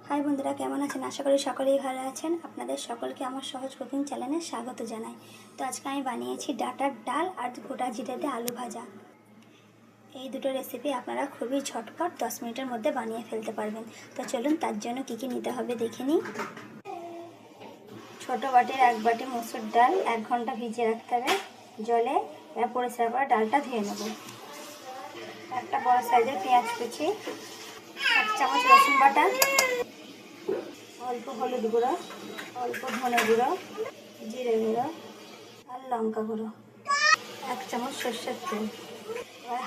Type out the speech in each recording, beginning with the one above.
High বন্ধুরা, কেমন আছেন? আশা করি সকলেই ভালো আছেন। আপনাদের সকলকে আমার সহজ কুকিং চ্যানেলে স্বাগত জানাই। তো আজকে আমি বানিয়েছি ডাঁটার ডাল আর গোটা জিরে দিয়ে আলু ভাজা। এই দুটো রেসিপি আপনারা খুবই ঝটপট 10 মিনিটের মধ্যে বানিয়ে ফেলতে পারবেন। তো চলুন তার জন্য কী কী নিতে হবে দেখে নিই। ছোটো বাটির 1 বাটি মসুর ডাল 1 ঘন্টা ভিজিয়ে রাখতে হবে জলে। এবার পরিষ্কার করে ডালটা ধুয়ে নেব। একটা বড় সাইজের পেঁয়াজ কুচি, 1 চামচ রসুন বাটা, অল্প হলুদ গুঁড়ো, অল্প ধনে গুঁড়ো, জিরে গুঁড়ো আর লঙ্কা গুঁড়ো, 1 চামচ সর্ষের তেল। এবার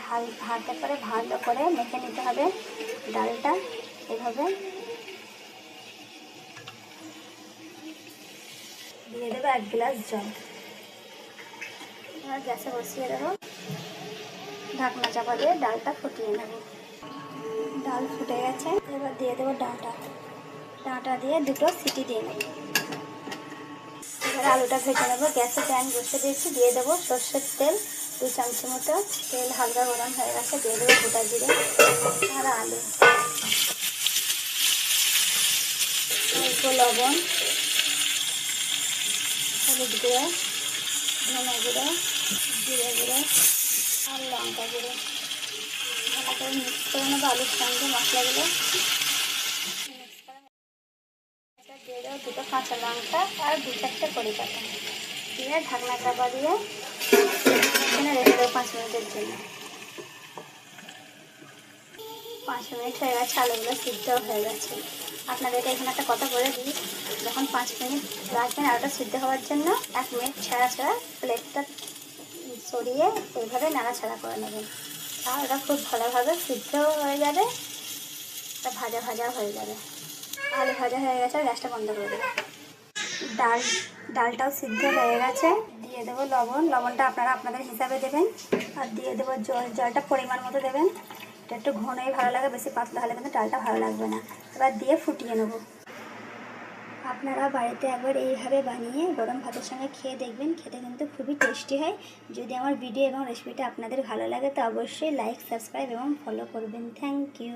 হাতে করে ভালো করে মেখে নিতে হবে ডালটা। এভাবে দিয়ে দেবো 1 গ্লাস জল। এবার গ্যাসে বসিয়ে দেবো, ঢাকনা চাপা দিয়ে ডালটা ফুটিয়ে নেব। ডাল ফুটে গেছে, এবার দিয়ে দেবো ডাঁটা দিয়ে 2টো সিটি দিয়ে নেব। এবার আলুটা ভেজে নেবো। গ্যাসে প্যান বসে দিয়েছি, দিয়ে দেবো সর্ষের তেল 2 চামচ মতো। তেল হালকা গরম হয়ে গেছে, দিয়ে দেবো গোটা জিরে আর আলু, অল্প লবণ, হলুদ গুঁড়ো, ধনে গুঁড়ো, জিরে গুঁড়ো আর লঙ্কা গুঁড়ো। ভালো করে মিক্স করে নেবো আলুর সঙ্গে মশলাগুলো। দিয়ে দেবো 2টো কাঁচা লঙ্কা আর 2-4টে কড়ি পাতা, দিয়ে ঢাকনা চাপা দিয়ে এখানে রেখে দেবো 5 মিনিটের জন্য। 5 মিনিট হয়ে গেছে, আলুগুলো সিদ্ধ হয়ে গেছে। আপনাদেরকে এখানে একটা কথা বলে দিই, যখন 5 মিনিট রাখবেন আলুটা সিদ্ধ হওয়ার জন্য 1 মিনিট ছাড়া প্লেটটা সরিয়ে এইভাবে নাড়াচাড়া করে নেবেন। আর ওটা খুব ভালোভাবে সিদ্ধ হয়ে যাবে, এটা ভাজা ভাজা হয়ে যাবে। আলু ভাজা হয়ে গেছে, গ্যাসটা বন্ধ করে দেবো। ডালটাও সিদ্ধ হয়ে গেছে, দিয়ে দেবো লবণটা আপনারা আপনাদের হিসাবে দেবেন। আর দিয়ে দেবো জলটা পরিমাণ মতো দেবেন। এটা একটু ঘনই ভালো লাগে, বেশি পাতলা হলে কিন্তু ডালটা ভালো লাগবে না। এবার দিয়ে ফুটিয়ে নেব। আপনারা বাড়িতে একবার এইভাবে বানিয়ে গরম ভাতের সঙ্গে খেয়ে দেখবেন, খেতে কিন্তু খুবই টেস্টি হয়। যদি আমার ভিডিও এবং রেসিপিটা আপনাদের ভালো লাগে তো অবশ্যই লাইক, সাবস্ক্রাইব এবং ফলো করবেন। Thank you.